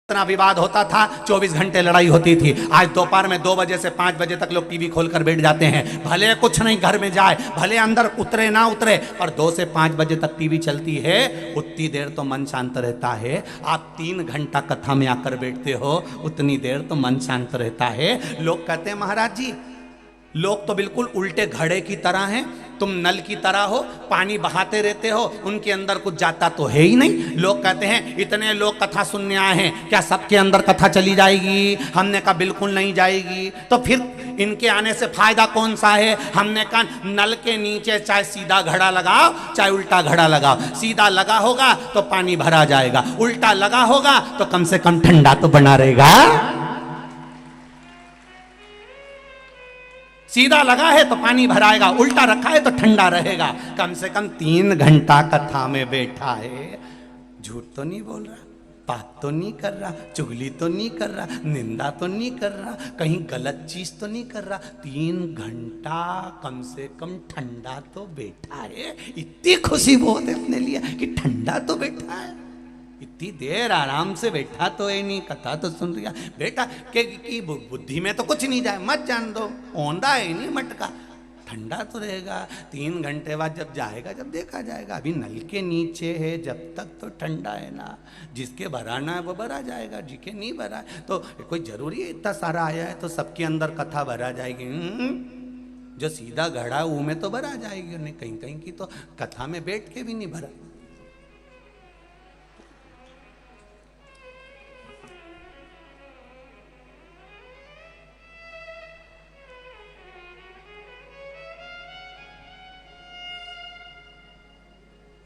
इतना विवाद होता था, 24 घंटे लड़ाई होती थी। आज दोपहर में 2 बजे से 5 बजे तक लोग टीवी खोलकर बैठ जाते हैं। भले कुछ नहीं घर में जाए, भले अंदर उतरे ना उतरे, पर 2 से 5 बजे तक टीवी चलती है, उतनी देर तो मन शांत रहता है। आप 3 घंटा कथा में आकर बैठते हो, उतनी देर तो मन शांत रहता है। लोग कहते हैं महाराज जी, लोग तो बिल्कुल उल्टे घड़े की तरह हैं, तुम नल की तरह हो, पानी बहाते रहते हो, उनके अंदर कुछ जाता तो है ही नहीं। लोग कहते हैं इतने लोग कथा सुनने आए हैं, क्या सबके अंदर कथा चली जाएगी? हमने कहा बिल्कुल नहीं जाएगी। तो फिर इनके आने से फायदा कौन सा है? हमने कहा नल के नीचे चाहे सीधा घड़ा लगाओ चाहे उल्टा घड़ा लगाओ, सीधा लगा होगा तो पानी भरा जाएगा, उल्टा लगा होगा तो कम से कम ठंडा तो बना रहेगा। सीधा लगा है तो पानी भराएगा, उल्टा रखा है तो ठंडा रहेगा। कम से कम 3 घंटा कथा में बैठा है, झूठ तो नहीं बोल रहा, पाप तो नहीं कर रहा, चुगली तो नहीं कर रहा, निंदा तो नहीं कर रहा, कहीं गलत चीज तो नहीं कर रहा। 3 घंटा कम से कम ठंडा तो बैठा है। इतनी खुशी बहुत है अपने लिए कि ठंडा तो बैठा है, इतनी देर आराम से बैठा तो है नहीं, कथा तो सुन रहा बेटा कि बुद्धि में तो कुछ नहीं जाए, मत जान दो, औंधा है नहीं मटका, ठंडा तो रहेगा। 3 घंटे बाद जब जाएगा, जब देखा जाएगा। अभी नल के नीचे है, जब तक तो ठंडा है ना, जिसके भराना है वो भरा जाएगा, जिसके नहीं भरा है तो कोई जरूरी है इतना सारा आया है तो सबके अंदर कथा भरा जाएगी? जो सीधा घड़ा वो में तो भरा जाएगी, नहीं कहीं कहीं की तो कथा में बैठ के भी नहीं भरा।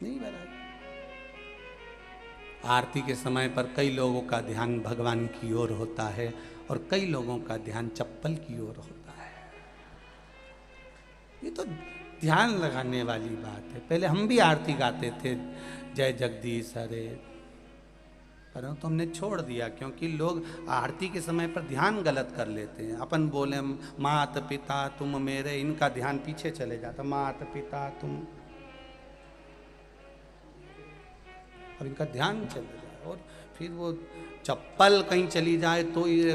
नहीं भरा। आरती के समय पर कई लोगों का ध्यान भगवान की ओर होता है और कई लोगों का ध्यान चप्पल की ओर होता है। ये तो ध्यान लगाने वाली बात है। पहले हम भी आरती गाते थे, जय जगदीश हरे, परंतु हमने छोड़ दिया क्योंकि लोग आरती के समय पर ध्यान गलत कर लेते हैं। अपन बोले मात पिता तुम मेरे, इनका ध्यान पीछे चले जाता, मात पिता तुम, और इनका ध्यान चला जाए और फिर वो चप्पल कहीं चली जाए तो ये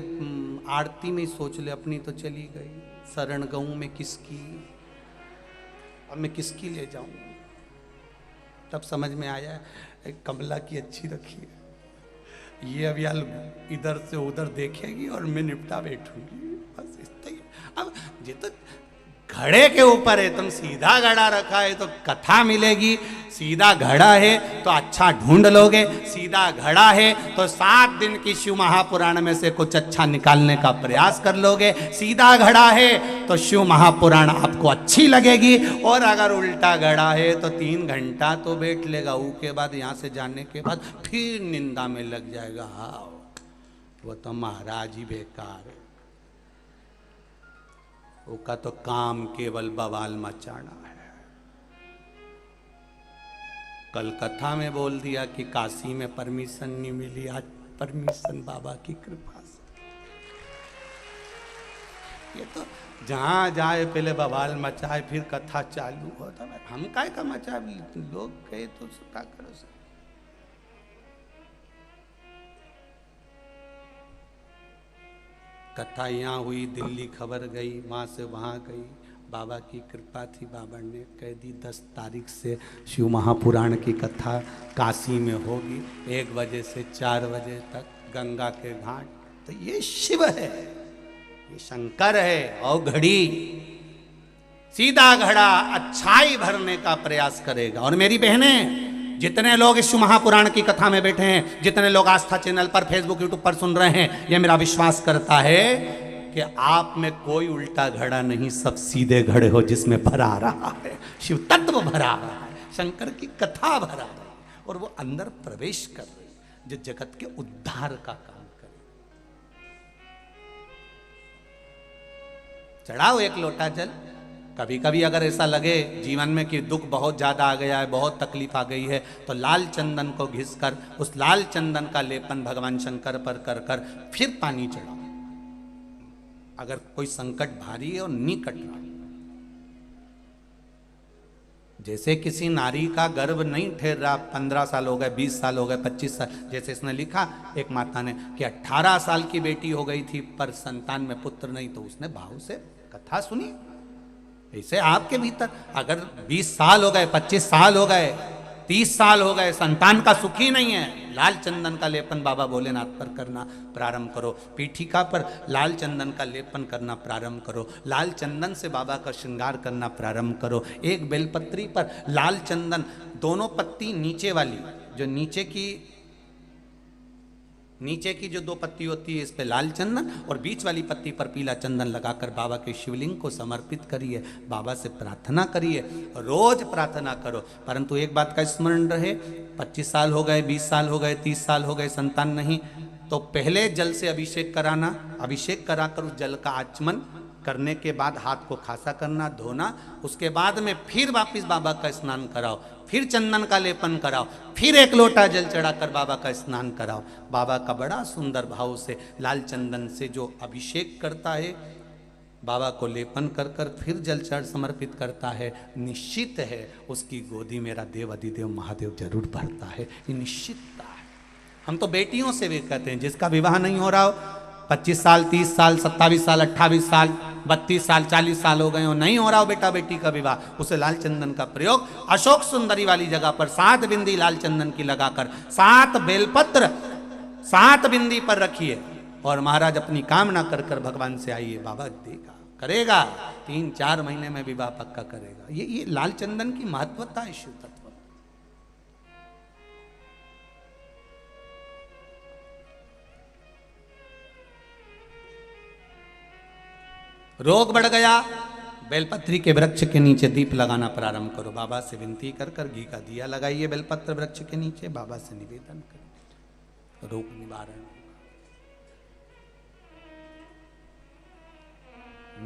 आरती में सोच ले अपनी तो चली गई, शरण गऊं मैं किसकी, अब मैं किसकी ले जाऊं। तब समझ में आया कमला की अच्छी रखी है, ये अब यार इधर से उधर देखेगी और मैं निपटा बैठूंगी, बस इतना ही। अब ये तो घड़े के ऊपर है, तुम सीधा घड़ा रखा है तो कथा मिलेगी, सीधा घड़ा है तो अच्छा ढूंढ लोगे, सीधा घड़ा है तो 7 दिन की शिव महापुराण में से कुछ अच्छा निकालने का प्रयास कर लोगे। सीधा घड़ा है तो शिव महापुराण आपको अच्छी लगेगी, और अगर उल्टा घड़ा है तो 3 घंटा तो बैठ लेगा, उसके बाद यहाँ से जाने के बाद फिर निंदा में लग जाएगा, हाँ वो तो महाराज ही बेकार है, उसका तो काम केवल बवाल मचाना है। कल कथा में बोल दिया कि काशी में परमिशन नहीं मिली, आज परमिशन बाबा की कृपा से। ये तो जहां जाए पहले बवाल मचाए फिर कथा चालू होता है। हम काय का मचा, लोग गए तो क्या करो सर। कथा यहाँ हुई, दिल्ली खबर गई, वहाँ से वहाँ गई, बाबा की कृपा थी, बाबा ने कह दी 10 तारीख से शिव महापुराण की कथा काशी में होगी, 1 बजे से 4 बजे तक गंगा के घाट। तो ये शिव है, ये शंकर है। और घड़ी सीधा घड़ा अच्छाई भरने का प्रयास करेगा। और मेरी बहनें, जितने लोग इस महापुराण की कथा में बैठे हैं, जितने लोग आस्था चैनल पर, फेसबुक, यूट्यूब पर सुन रहे हैं, ये मेरा विश्वास करता है कि आप में कोई उल्टा घड़ा नहीं, सब सीधे घड़े हो जिसमें भरा रहा है शिव तत्व, भरा रहा है शंकर की कथा, भरा रहा है, और वो अंदर प्रवेश कर रही है जो जगत के उद्धार का काम करे। चढ़ाओ 1 लोटा जल। कभी कभी अगर ऐसा लगे जीवन में कि दुख बहुत ज़्यादा आ गया है, बहुत तकलीफ आ गई है, तो लाल चंदन को घिस कर उस लाल चंदन का लेपन भगवान शंकर पर कर कर फिर पानी चढ़ाओ। अगर कोई संकट भारी है और नहीं कट रहा, जैसे किसी नारी का गर्भ नहीं ठहर रहा, 15 साल हो गए, 20 साल हो गए, 25 साल, जैसे इसने लिखा एक माता ने कि 18 साल की बेटी हो गई थी पर संतान में पुत्र नहीं, तो उसने भाव से कथा सुनी। ऐसे आपके भीतर अगर 20 साल हो गए, 25 साल हो गए, 30 साल हो गए, संतान का सुख ही नहीं है, लाल चंदन का लेपन बाबा भोलेनाथ पर करना प्रारंभ करो, पीठिका पर लाल चंदन का लेपन करना प्रारंभ करो, लाल चंदन से बाबा का श्रृंगार करना प्रारंभ करो। एक बेलपत्री पर लाल चंदन, दोनों पत्ती नीचे वाली, जो नीचे की जो 2 पत्ती होती है इस पे लाल चंदन, और बीच वाली पत्ती पर पीला चंदन लगाकर बाबा के शिवलिंग को समर्पित करिए, बाबा से प्रार्थना करिए, रोज प्रार्थना करो। परंतु एक बात का स्मरण रहे, 25 साल हो गए, 20 साल हो गए, 30 साल हो गए, संतान नहीं, तो पहले जल से अभिषेक कराना, अभिषेक कराकर उस जल का आचमन करने के बाद हाथ को खासा करना, धोना, उसके बाद में फिर वापिस बाबा का स्नान कराओ, फिर चंदन का लेपन कराओ, फिर 1 लोटा जल चढ़ाकर बाबा का स्नान कराओ। बाबा का बड़ा सुंदर भाव से लाल चंदन से जो अभिषेक करता है, बाबा को लेपन कर कर फिर जल चढ़ समर्पित करता है, निश्चित है उसकी गोदी मेरा देव अधिदेव महादेव जरूर भरता है, ये निश्चितता है। हम तो बेटियों से भी कहते हैं, जिसका विवाह नहीं हो रहा हो, 25 साल, 30 साल, 27 साल, 28 साल, 32 साल, 40 साल हो गए हो, नहीं हो रहा हो बेटा बेटी का विवाह, उसे लाल चंदन का प्रयोग अशोक सुंदरी वाली जगह पर 7 बिंदी लाल चंदन की लगाकर 7 बेलपत्र 7 बिंदी पर रखिए, और महाराज अपनी कामना कर कर भगवान से आइए, बाबा देगा, करेगा, 3-4 महीने में विवाह पक्का करेगा। ये लाल चंदन की महत्वता है शिव तत्व। रोग बढ़ गया, बेलपत्री के वृक्ष के नीचे दीप लगाना प्रारंभ करो, बाबा से विनती कर कर घी का दिया लगाइए बेलपत्र वृक्ष के नीचे, बाबा से निवेदन करो, रोग निवारण।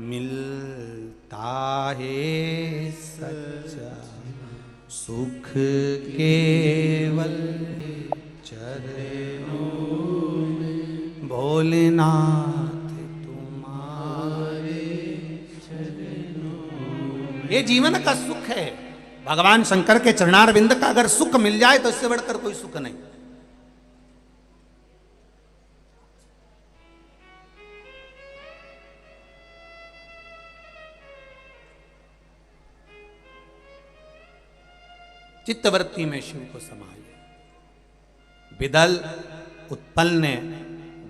मिलता है सच्चा सुख केवल चरणों में, भोलेनाथ ये जीवन का सुख है। भगवान शंकर के चरणारविंद का अगर सुख मिल जाए तो इससे बढ़कर कोई सुख नहीं। चित्तवृत्ति में शिव को समाये। विदल उत्पल ने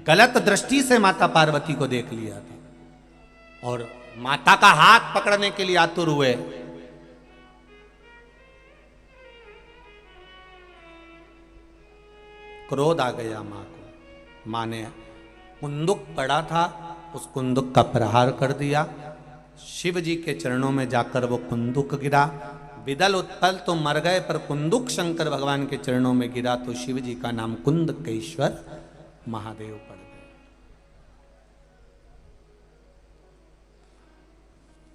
गलत दृष्टि से माता पार्वती को देख लिया था और माता का हाथ पकड़ने के लिए आतुर हुए। क्रोध आ गया मां को। मां ने कुंदुक पड़ा था, उस कुंदुक का प्रहार कर दिया। शिव जी के चरणों में जाकर वो कुंदुक गिरा। विदल उत्पल तो मर गए, पर कुंदुक शंकर भगवान के चरणों में गिरा तो शिव जी का नाम कुंदकेश्वर महादेव पड़ गए।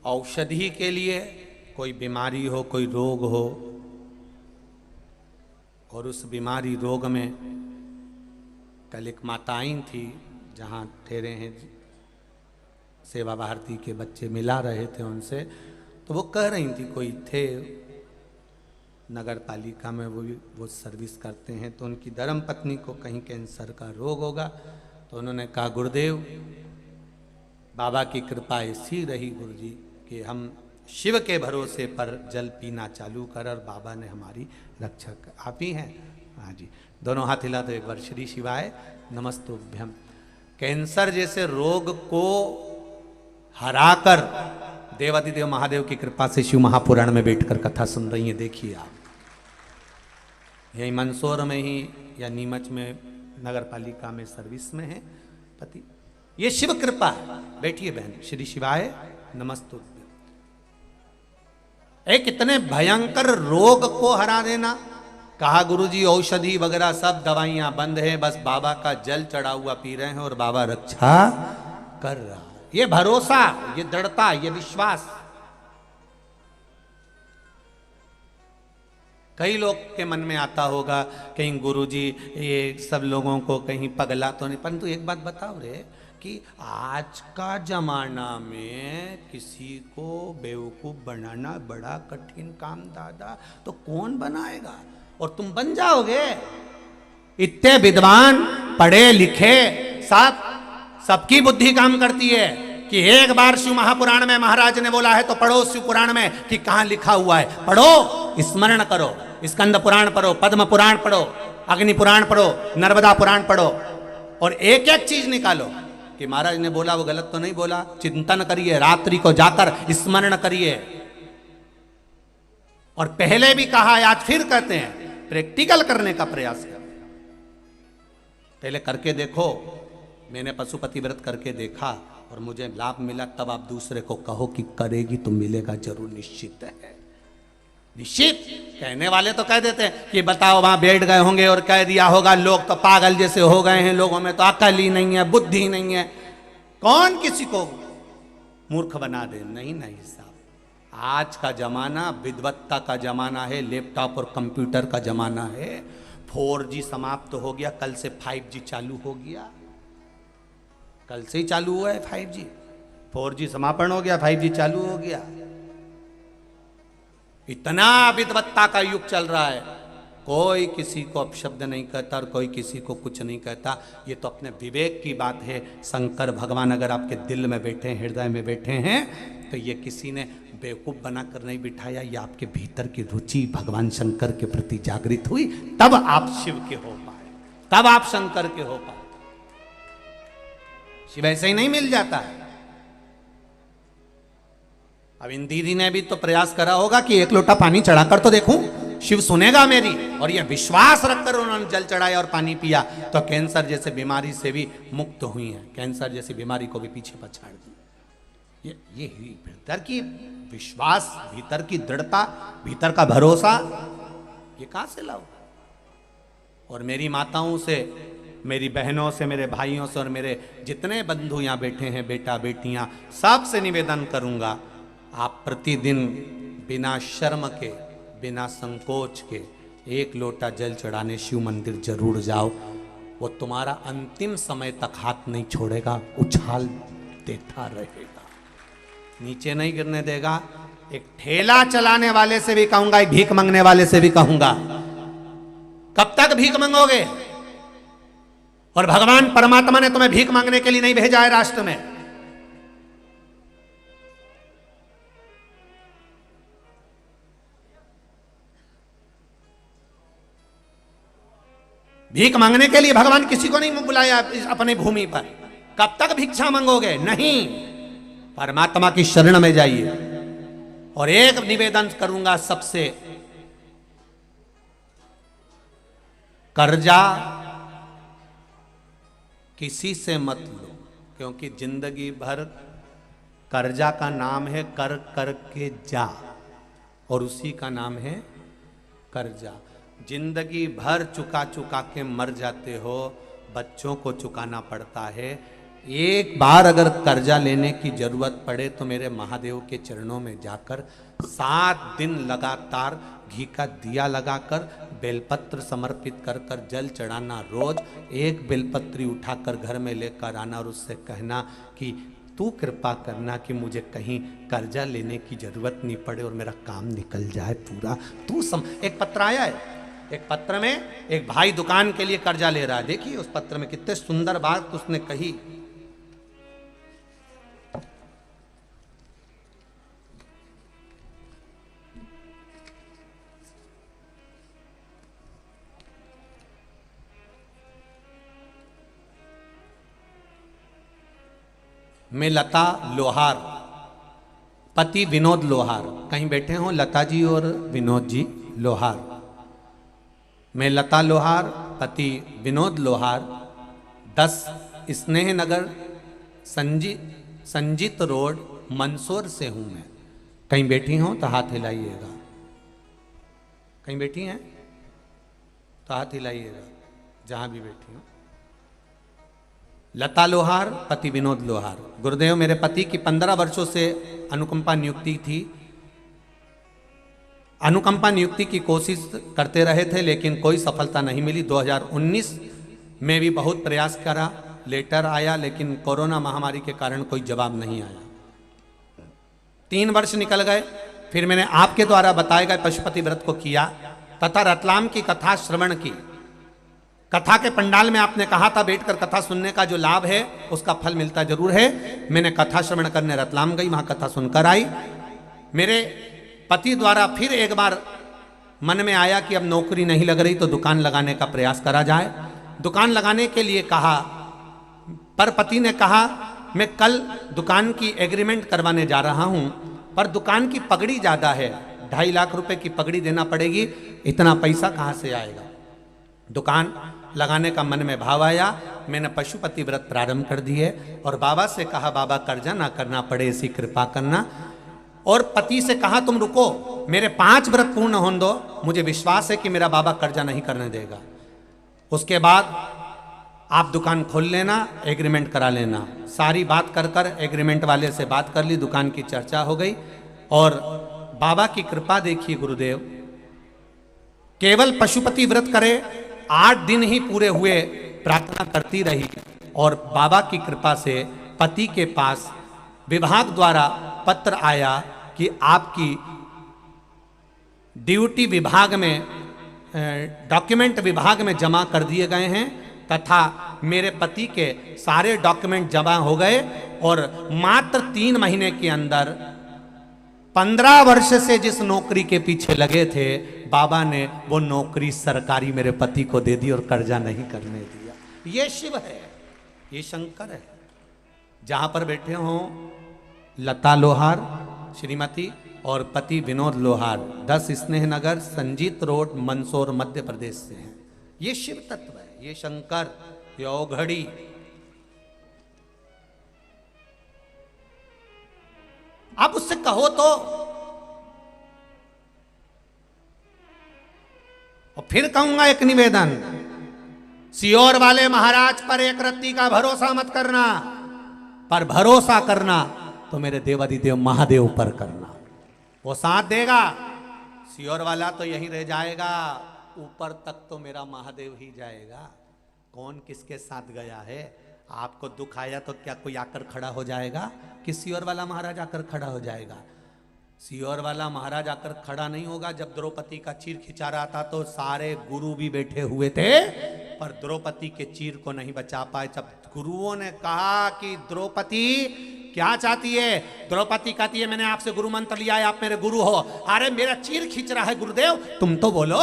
औषधि के लिए कोई बीमारी हो, कोई रोग हो, और उस बीमारी रोग में कल एक माता आई थी, जहाँ ठहरे हैं सेवा भारती के बच्चे मिला रहे थे उनसे, तो वो कह रही थी, कोई थे नगर पालिका में, वो सर्विस करते हैं, तो उनकी धर्म पत्नी को कहीं कैंसर का रोग होगा। तो उन्होंने कहा, गुरुदेव बाबा की कृपा ऐसी रही गुरुजी कि हम शिव के भरोसे पर जल पीना चालू कर, और बाबा ने हमारी रक्षा कर। आप ही हैं? हाँ जी। दोनों हाथ हिला दो एक बार। श्री शिवाय नमस्तुभ्यम। कैंसर जैसे रोग को हराकर देवादिदेव महादेव की कृपा से शिव महापुराण में बैठकर कथा सुन रही हैं। देखिए आप, यही मंदसौर में ही या नीमच में नगर पालिका में सर्विस में है पति। ये शिव कृपा है। बैठिए बहन। श्री शिवाय नमस्तुभ्यम। एक इतने भयंकर रोग को हरा देना। कहा गुरुजी औषधि वगैरह सब दवाइयां बंद है, बस बाबा का जल चढ़ा हुआ पी रहे हैं और बाबा रक्षा कर रहा है। ये भरोसा, ये दृढ़ता, ये विश्वास। कई लोग के मन में आता होगा कहीं गुरुजी ये सब लोगों को कहीं पगला तो नहीं, परंतु एक बात बताओ रे, कि आज का जमाना में किसी को बेवकूफ बनाना बड़ा कठिन काम दादा, तो कौन बनाएगा? और तुम बन जाओगे। इतने विद्वान पढ़े लिखे सबकी बुद्धि काम करती है कि एक बार शिव महापुराण में महाराज ने बोला है तो पढ़ो शिव पुराण में कि कहां लिखा हुआ है, पढ़ो, स्मरण करो, स्कंद पुराण पढ़ो, पद्म पुराण पढ़ो, अग्नि पुराण पढ़ो, नर्मदा पुराण पढ़ो, और एक एक चीज निकालो कि महाराज ने बोला वो गलत तो नहीं बोला। चिंतन करिए, रात्रि को जाकर स्मरण करिए। और पहले भी कहा है, आज फिर कहते हैं, प्रैक्टिकल करने का प्रयास करें। पहले करके देखो। मैंने पशुपति व्रत करके देखा और मुझे लाभ मिला, तब आप दूसरे को कहो कि करेगी तो मिलेगा जरूर, निश्चित है, निश्चित। कहने वाले तो कह देते हैं कि बताओ वहां बैठ गए होंगे और कह दिया होगा, लोग तो पागल जैसे हो गए हैं, लोगों में तो अकल ही नहीं है, बुद्धि नहीं है। कौन किसी को मूर्ख बना दे? नहीं नहीं साहब, आज का जमाना विद्वत्ता का जमाना है, लैपटॉप और कंप्यूटर का जमाना है। 4G समाप्त हो गया, कल से 5G चालू हो गया। कल से ही चालू हुआ है 5G। 4G समापन हो गया, 5G चालू हो गया। इतना विद्वत्ता का युग चल रहा है, कोई किसी को अपशब्द नहीं कहता और कोई किसी को कुछ नहीं कहता। ये तो अपने विवेक की बात है। शंकर भगवान अगर आपके दिल में बैठे हैं, हृदय में बैठे हैं, तो ये किसी ने बेवकूफ बनाकर नहीं बिठाया। ये आपके भीतर की रुचि भगवान शंकर के प्रति जागृत हुई, तब आप शिव के हो पाए, तब आप शंकर के हो पाए। शिव ऐसे ही नहीं मिल जाता है। अब इन दीदी ने भी तो प्रयास करा होगा कि एक लोटा पानी चढ़ाकर तो देखूं, शिव सुनेगा मेरी, और यह विश्वास रखकर उन्होंने जल चढ़ाया और पानी पिया, तो कैंसर जैसे बीमारी से भी मुक्त हुई है। कैंसर जैसी बीमारी को भी पीछे पछाड़ दी। ये भीतर की विश्वास, भीतर की दृढ़ता, भीतर का भरोसा, ये कहां से लाओ? और मेरी माताओं से, मेरी बहनों से, मेरे भाइयों से और मेरे जितने बंधु यहाँ बैठे हैं, बेटा बेटियां, सबसे निवेदन करूंगा, आप प्रतिदिन बिना शर्म के, बिना संकोच के एक लोटा जल चढ़ाने शिव मंदिर जरूर जाओ। वो तुम्हारा अंतिम समय तक हाथ नहीं छोड़ेगा, उछाल देता रहेगा, नीचे नहीं गिरने देगा। एक ठेला चलाने वाले से भी कहूंगा, एक भीख मांगने वाले से भी कहूंगा, कब तक भीख मांगोगे? और भगवान परमात्मा ने तुम्हें भीख मांगने के लिए नहीं भेजा है राष्ट्र में। भीख मांगने के लिए भगवान किसी को नहीं बुलाया अपनी भूमि पर। कब तक भिक्षा मांगोगे? नहीं, परमात्मा की शरण में जाइए। और एक निवेदन करूंगा सबसे, कर्जा किसी से मत लो, क्योंकि जिंदगी भर कर्जा का नाम है कर कर के जा, और उसी का नाम है कर्जा। जिंदगी भर चुका चुका के मर जाते हो, बच्चों को चुकाना पड़ता है। एक बार अगर कर्जा लेने की जरूरत पड़े तो मेरे महादेव के चरणों में जाकर 7 दिन लगातार घी का दिया लगाकर बेलपत्र समर्पित कर कर जल चढ़ाना। रोज एक बेलपत्री उठाकर घर में लेकर आना और उससे कहना कि तू कृपा करना कि मुझे कहीं कर्जा लेने की जरूरत नहीं पड़े और मेरा काम निकल जाए पूरा। एक पत्र आया है, एक पत्र में एक भाई दुकान के लिए कर्जा ले रहा है। देखिए उस पत्र में कितने सुंदर बात उसने कही। मैं लता लोहार, पति विनोद लोहार, कहीं बैठे हों लता जी और विनोद जी लोहार। मैं लता लोहार, पति विनोद लोहार, 10 स्नेह नगर संजीत रोड मंदसौर से हूं मैं। कहीं बैठी हों तो हाथ हिलाइएगा, कहीं बैठी हैं तो हाथ हिलाइएगा, जहां भी बैठी हो। लता लोहार, पति विनोद लोहार। गुरुदेव, मेरे पति की 15 वर्षों से अनुकंपा नियुक्ति थी। अनुकंपा नियुक्ति की कोशिश करते रहे थे लेकिन कोई सफलता नहीं मिली। 2019 में भी बहुत प्रयास करा लेटर आया, लेकिन कोरोना महामारी के कारण कोई जवाब नहीं आया। 3 वर्ष निकल गए, फिर मैंने आपके द्वारा बताए गए पशुपति व्रत को किया तथा रतलाम की कथा श्रवण की। कथा के पंडाल में आपने कहा था बैठकर कथा सुनने का जो लाभ है उसका फल मिलता जरूर है। मैंने कथा श्रवण करने रतलाम गई, वहां कथा सुनकर आई। मेरे पति द्वारा फिर एक बार मन में आया कि अब नौकरी नहीं लग रही तो दुकान लगाने का प्रयास करा जाए। दुकान लगाने के लिए कहा, पर पति ने कहा मैं कल दुकान की एग्रीमेंट करवाने जा रहा हूं, पर दुकान की पगड़ी ज्यादा है, 2.5 लाख रुपए की पगड़ी देना पड़ेगी, इतना पैसा कहां से आएगा। दुकान लगाने का मन में भाव आया, मैंने पशुपति व्रत प्रारंभ कर दिए और बाबा से कहा बाबा कर्जा ना करना पड़े ऐसी कृपा करना। और पति से कहा तुम रुको, मेरे 5 व्रत पूर्ण होने दो, मुझे विश्वास है कि मेरा बाबा कर्जा नहीं करने देगा। उसके बाद आप दुकान खोल लेना, एग्रीमेंट करा लेना। सारी बात कर कर एग्रीमेंट वाले से बात कर ली, दुकान की चर्चा हो गई। और बाबा की कृपा देखिए गुरुदेव, केवल पशुपति व्रत करे, 8 दिन ही पूरे हुए, प्रार्थना करती रही और बाबा की कृपा से पति के पास विभाग द्वारा पत्र आया कि आपकी ड्यूटी विभाग में, डॉक्यूमेंट विभाग में जमा कर दिए गए हैं तथा मेरे पति के सारे डॉक्यूमेंट जमा हो गए और मात्र 3 महीने के अंदर 15 वर्ष से जिस नौकरी के पीछे लगे थे बाबा ने वो नौकरी सरकारी मेरे पति को दे दी और कर्जा नहीं करने दिया। ये शिव है, ये शंकर है। जहां पर बैठे हों लता लोहार श्रीमती और पति विनोद लोहार, 10 स्नेह नगर, संजीत रोड, मंदसौर, मध्य प्रदेश से हैं। ये शिव तत्व है, ये शंकर, ये औघड़ी। आप उससे कहो तो, और फिर कहूंगा एक निवेदन, सियोर वाले महाराज पर एक रत्ती का भरोसा मत करना, पर भरोसा करना तो मेरे देवादिदेव महादेव पर करना, वो साथ देगा। सियोर वाला तो यहीं रह जाएगा, ऊपर तक तो मेरा महादेव ही जाएगा। कौन किसके साथ गया है? आपको दुख आया तो क्या कोई आकर खड़ा हो जाएगा कि सियोर वाला महाराज आकर खड़ा हो जाएगा? सियोर वाला महाराज आकर खड़ा नहीं होगा। जब द्रौपदी का चीर खिंचा रहा था तो सारे गुरु भी बैठे हुए थे, पर द्रौपदी के चीर को नहीं बचा पाए। जब गुरुओं ने कहा कि द्रौपदी क्या चाहती है, द्रौपदी कहती है मैंने आपसे गुरु मंत्र लिया है, आप मेरे गुरु हो। अरे मेरा चीर खींच रहा है गुरुदेव, तुम तो बोलो।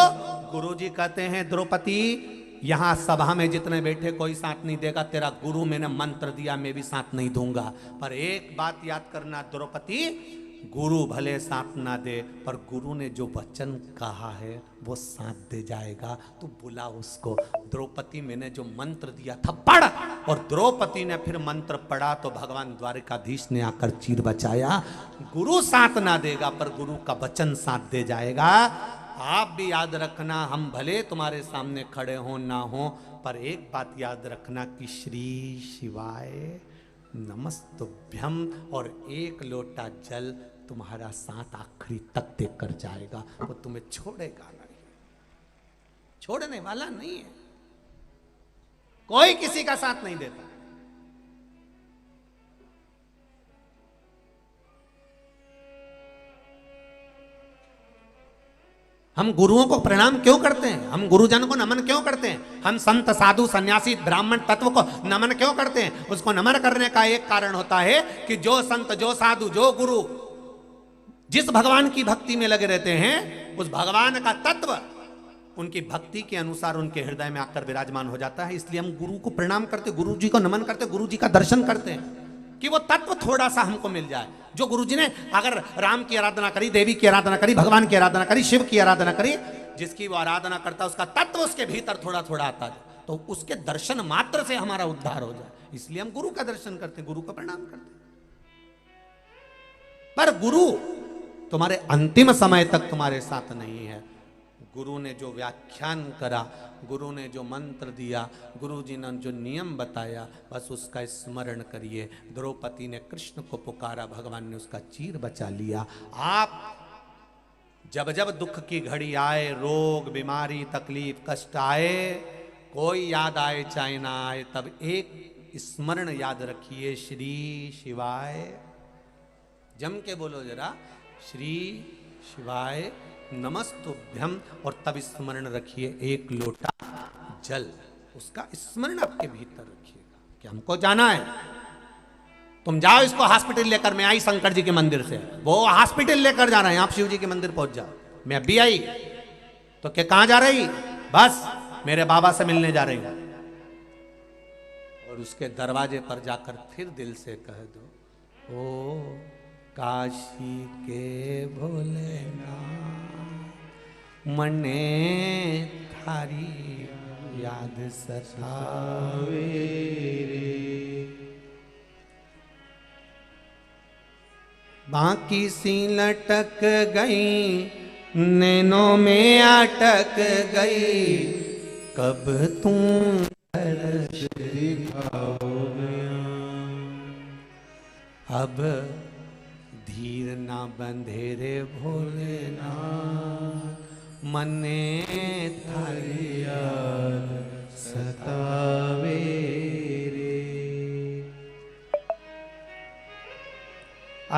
गुरुजी कहते हैं द्रौपदी यहां सभा में जितने बैठे कोई साथ नहीं देगा, तेरा गुरु मैंने मंत्र दिया, मैं भी साथ नहीं दूंगा। पर एक बात याद करना द्रौपदी, गुरु भले साथ ना दे, पर गुरु ने जो वचन कहा है वो साथ दे जाएगा। तो बुला उसको। द्रौपदी मैंने जो मंत्र दिया था पढ़, और द्रौपदी ने फिर मंत्र पढ़ा तो भगवान द्वारिकाधीश ने आकर चीर बचाया। गुरु साथ ना देगा पर गुरु का वचन साथ दे जाएगा। आप भी याद रखना, हम भले तुम्हारे सामने खड़े हो ना हो, पर एक बात याद रखना कि श्री शिवाय नमस्तुभ्यम, और एक लोटा जल तुम्हारा साथ आखिरी तक देकर जाएगा। वो तुम्हें छोड़ेगा नहीं, छोड़ने वाला नहीं है, कोई किसी का साथ नहीं देता। हम गुरुओं को प्रणाम क्यों करते हैं? हम गुरुजन को नमन क्यों करते हैं? हम संत साधु सन्यासी ब्राह्मण तत्व को नमन क्यों करते हैं? उसको नमन करने का एक कारण होता है कि जो संत, जो साधु, जो गुरु जिस भगवान की भक्ति में लगे रहते हैं, उस भगवान का तत्व उनकी भक्ति के अनुसार उनके हृदय में आकर विराजमान हो जाता है। इसलिए हम गुरु को प्रणाम करते, गुरु जी को नमन करते, गुरु जी का दर्शन करते हैं कि वो तत्व थोड़ा सा हमको मिल जाए। जो गुरु जी ने अगर राम की आराधना करी, देवी की आराधना करी, भगवान की आराधना करी, शिव की आराधना करी, जिसकी वो आराधना करता उसका तत्व उसके भीतर थोड़ा थोड़ा आता है, तो उसके दर्शन मात्र से हमारा उद्धार हो जाए। इसलिए हम गुरु का दर्शन करते, गुरु का प्रणाम करते। पर गुरु तुम्हारे अंतिम समय तक तुम्हारे साथ नहीं है। गुरु ने जो व्याख्यान करा, गुरु ने जो मंत्र दिया, गुरु जी ने जो नियम बताया, बस उसका स्मरण करिए। द्रौपदी ने कृष्ण को पुकारा, भगवान ने उसका चीर बचा लिया। आप जब जब दुख की घड़ी आए, रोग, बीमारी, तकलीफ, कष्ट आए, कोई याद आए चाहे ना आए, तब एक स्मरण याद रखिए, श्री शिवाय, जम के बोलो जरा, श्री शिवाय नमस्तुभ्यम, और तब स्मरण रखिए एक लोटा जल, उसका स्मरण आपके भीतर रखिएगा कि हमको जाना है। तुम जाओ इसको हॉस्पिटल लेकर, मैं आई शंकर जी के मंदिर से, वो हॉस्पिटल लेकर जा रहे हैं, आप शिव जी के मंदिर पहुंच जाओ। मैं अभी आई तो क्या कहां जा रही, बस मेरे बाबा से मिलने जा रही हूं, और उसके दरवाजे पर जाकर फिर दिल से कह दो, ओ काशी के भोलेनाथ मने थारी याद सतावे रे, बाकी सी लटक गई नैनों में अटक गई, कब तुम दर्श दिखाओगे, अब धीर ना बंधे रे भोलेनाथ मने थारी याद सतावे रे।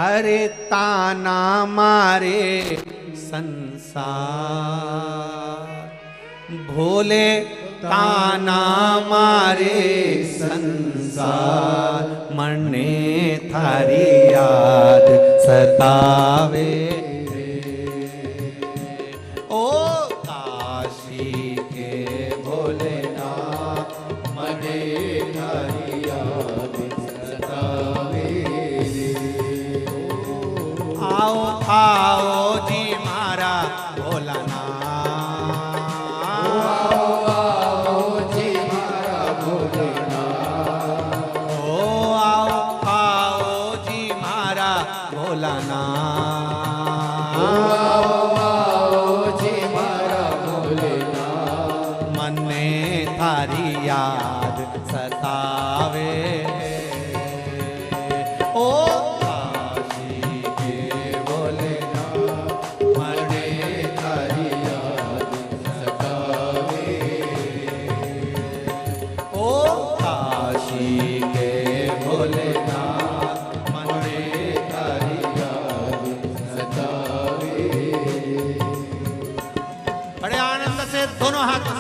अरे ताना मारे संसार, भोले ताना मारे संसार मने थारी याद सतावे रे, ओ काशी के भोलेनाथ मने थारी याद सतावे रे। आओ आओ जी मारा भोलानाथ, याद सतावे, ओ काशी के भोलेनाथ मने थारी याद सतावे, ओ काशी के भोलेनाथ मने थारी याद सतावे। बड़े आनंद से दोनों हाथ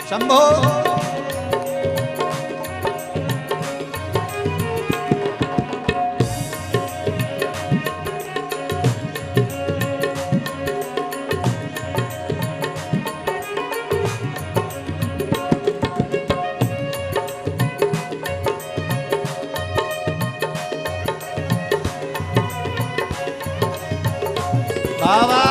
शंभो। बाबा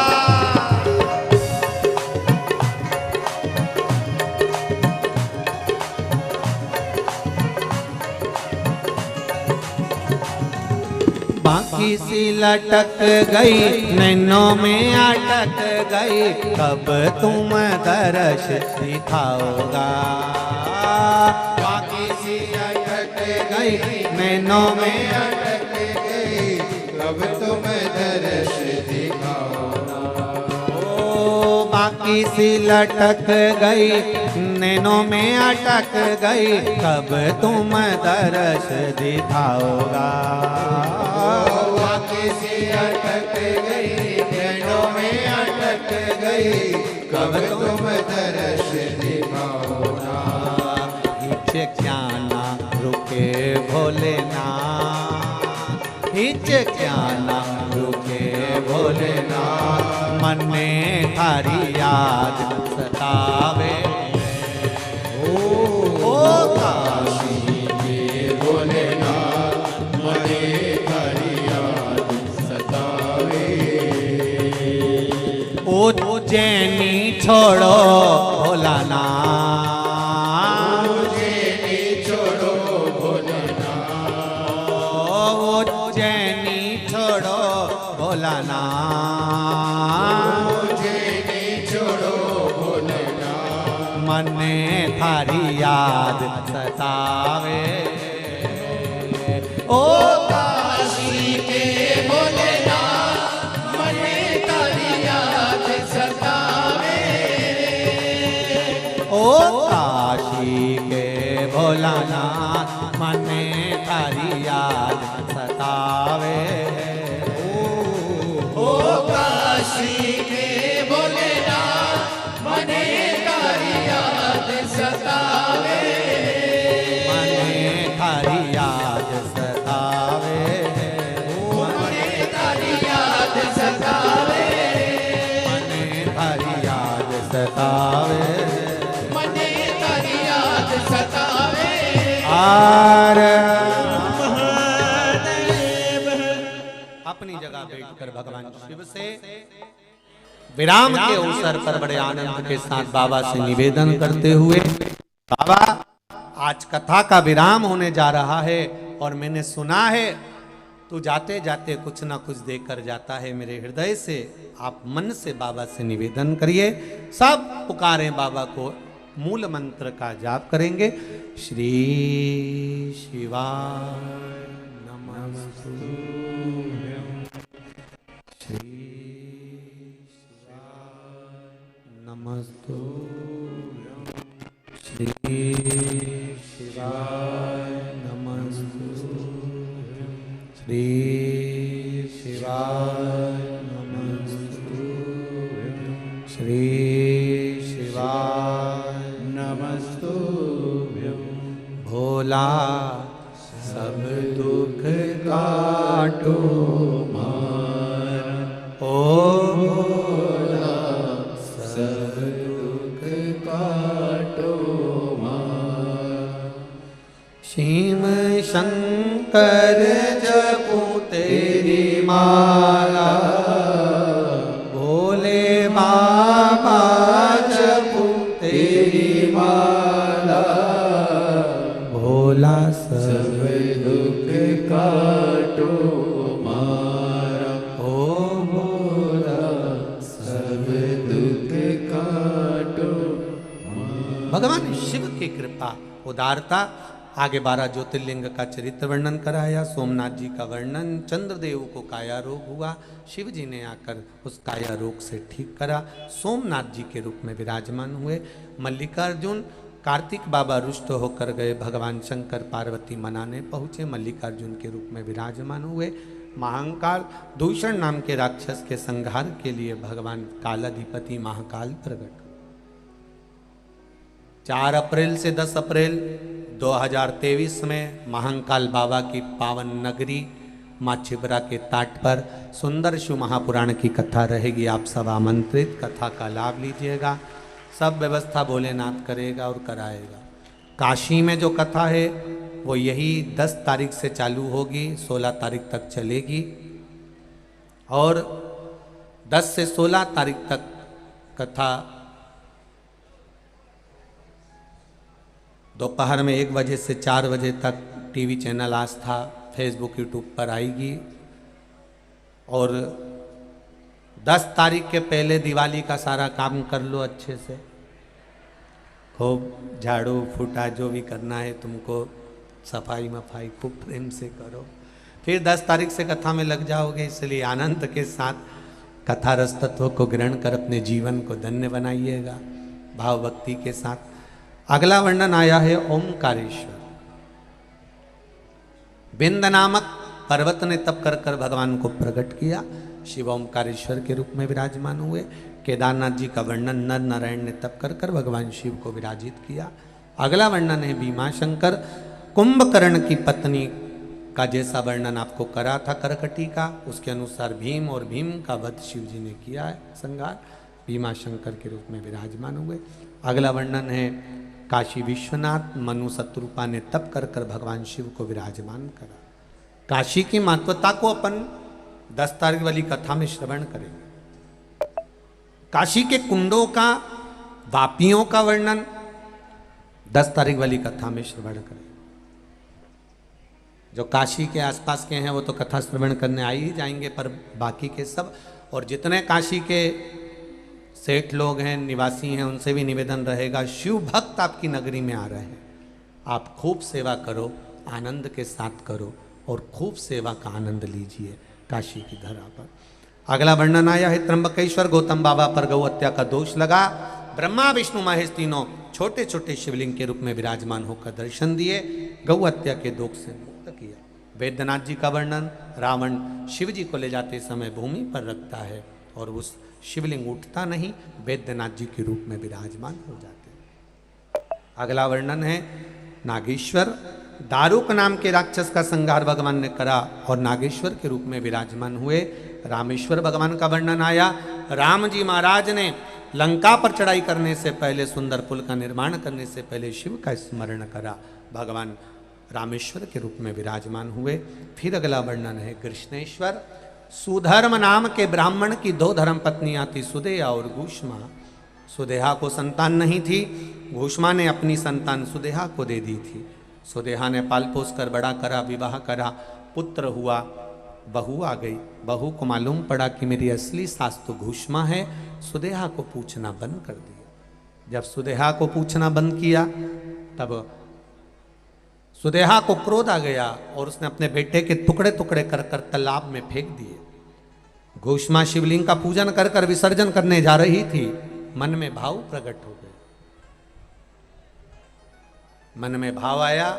बाकी सी लटक गई नैनों में अटक गई, कब तुम दर्श दिखाओगा, बाकी सी अटक गई नैनों में अटक गई, कब तुम दर्श दिखाओगा, ओ बाकी सी लटक गई नैनों में अटक गई, कब तुम दर्श दिखाओगा, बाकी सी अटक गई नैनों में अटक गई, कब तुम दर्श दिखाओगा, हिच क्या ना रुके भोलेनाथ, हिच क्या ना रुके भोलेनाथ मन में थारी याद सतावे, ओ काशी के भोलेनाथ मने थारी याद सतावे, ओ जैनी छोड़ो भोलानाथ, ओ जैनी भोलानाथ, मुझे नहीं छोड़ो भोलेनाथ, मने थारी याद सतावे। ओ काशी के भोलेनाथ, मने तारी याद सतावे। ओ काशी के भोलानाथ, मने थारी याद सतावे। ओ काशी के भोलेनाथ, मने तारी याद सतावे। मने थारी याद सतावे। मने तारी याद सतावे। मने थारी याद सतावे। मने तारी याद सतावे। आर अपनी जगह बैठकर भगवान शिव से विराम के अवसर पर बड़े आनंद के साथ बाबा से निवेदन करते हुए, बाबा आज कथा का विराम होने जा रहा है और मैंने सुना है तू जाते जाते कुछ ना कुछ देकर जाता है मेरे हृदय से। आप मन से बाबा से निवेदन करिए। सब पुकारें बाबा को, मूल मंत्र का जाप करेंगे। श्री शिवाय नमस्तुभ्यं, श्री शिवाय नमस्तुभ्यं, श्री शिवाय नमस्तुभ्यं, श्री शिवाय नमस्तुभ्यं, श्री शिवाय नमस्तुभ्यं। भोला सब दुख काटो मारा, ओ भोला सब दुख काटो मारा। शिव शंकर जपू तेरी माला, भोले बाबा जपू तेरी माला। भोला सब दुख काटो मारा, ओ भोला सब दुख काटो मारा। भगवान शिव की कृपा उदारता। आगे 12 ज्योतिर्लिंग का चरित्र वर्णन कराया, सोमनाथ जी का वर्णन, चंद्रदेव को काया रोग हुआ, शिव जी ने आकर उस काया रोग से ठीक करा, सोमनाथ जी के रूप में विराजमान हुए। मल्लिकार्जुन, कार्तिक बाबा रुष्ट होकर गए, भगवान शंकर पार्वती मनाने पहुँचे, मल्लिकार्जुन के रूप में विराजमान हुए। महाकाल दूषण नाम के राक्षस के संहार के लिए भगवान कालाधिपति महाकाल प्रकट। 4 अप्रैल से 10 अप्रैल 2023 में महाकाल बाबा की पावन नगरी माँ छिबरा के ताट पर सुंदर शिव महापुराण की कथा रहेगी। आप सब आमंत्रित, कथा का लाभ लीजिएगा। सब व्यवस्था भोलेनाथ करेगा और कराएगा। काशी में जो कथा है वो यही 10 तारीख से चालू होगी, 16 तारीख तक चलेगी और 10 से 16 तारीख तक कथा दोपहर में 1 बजे से 4 बजे तक टीवी चैनल आस्था, फेसबुक, यूट्यूब पर आएगी। और 10 तारीख के पहले दिवाली का सारा काम कर लो अच्छे से, खूब झाड़ू फूटा जो भी करना है तुमको, सफाई मफाई खूब प्रेम से करो। फिर 10 तारीख से कथा में लग जाओगे। इसलिए आनंद के साथ कथा रस तत्व को ग्रहण कर अपने जीवन को धन्य बनाइएगा भाव भक्ति के साथ। अगला वर्णन आया है ओमकारेश्वर। बिंद नामक पर्वत ने तप कर कर भगवान को प्रकट किया, शिव ओमकारेश्वर के रूप में विराजमान हुए। केदारनाथ जी का वर्णन नर नारायण ने तप कर कर भगवान शिव को विराजित किया। अगला वर्णन है भीमाशंकर। कुंभकर्ण की पत्नी का जैसा वर्णन आपको करा था करकटी का, उसके अनुसार भीम और भीम का वध शिव जी ने किया है संहार, भीमाशंकर के रूप में विराजमान हुए। अगला वर्णन है काशी विश्वनाथ। मनु शत्रुपा ने तप कर कर भगवान शिव को विराजमान करा। काशी की महत्वता को अपन 10 तारीख वाली कथा में श्रवण करेंगे। काशी के कुंडों का, वापियों का वर्णन 10 तारीख वाली कथा में श्रवण करें। जो काशी के आसपास के हैं वो तो कथा श्रवण करने आ ही जाएंगे, पर बाकी के सब और जितने काशी के सेठ लोग हैं, निवासी हैं, उनसे भी निवेदन रहेगा, शिव भक्त आपकी नगरी में आ रहे हैं, आप खूब सेवा करो, आनंद के साथ करो और खूब सेवा का आनंद लीजिए काशी की धरा पर। अगला वर्णन आया है त्र्यंबकेश्वर गौतम बाबा पर गौ हत्या का दोष लगा। ब्रह्मा विष्णु महेश तीनों छोटे छोटे शिवलिंग के रूप में विराजमान होकर दर्शन दिए, गौ हत्या के दोष से मुक्त किया। वैद्यनाथ जी का वर्णन, रावण शिव जी को ले जाते समय भूमि पर रखता है और उस शिवलिंग उठता नहीं, वैद्यनाथ जी के रूप में विराजमान हो जाते हैं। अगला वर्णन है नागेश्वर। दारुक नाम के राक्षस का संहार भगवान ने करा और नागेश्वर के रूप में विराजमान हुए। रामेश्वर भगवान का वर्णन आया। राम जी महाराज ने लंका पर चढ़ाई करने से पहले, सुंदर पुल का निर्माण करने से पहले शिव का स्मरण करा, भगवान रामेश्वर के रूप में विराजमान हुए। फिर अगला वर्णन है कृष्णेश्वर। सुधर्म नाम के ब्राह्मण की 2 धर्म पत्नियां थी, सुदेहा और घूष्मा। सुदेहा को संतान नहीं थी, घूष्मा ने अपनी संतान सुदेहा को दे दी थी। सुदेहा ने पाल पोस कर बड़ा करा, विवाह करा, पुत्र हुआ, बहू आ गई। बहू को मालूम पड़ा कि मेरी असली सास तो घूष्मा है, सुदेहा को पूछना बंद कर दिया। जब सुदेहा को पूछना बंद किया तब सुदेहा को क्रोध आ गया और उसने अपने बेटे के टुकड़े टुकड़े कर कर तालाब में फेंक दिए। घूष्मा शिवलिंग का पूजन कर कर विसर्जन करने जा रही थी, मन में भाव प्रकट हो गए। मन में भाव आया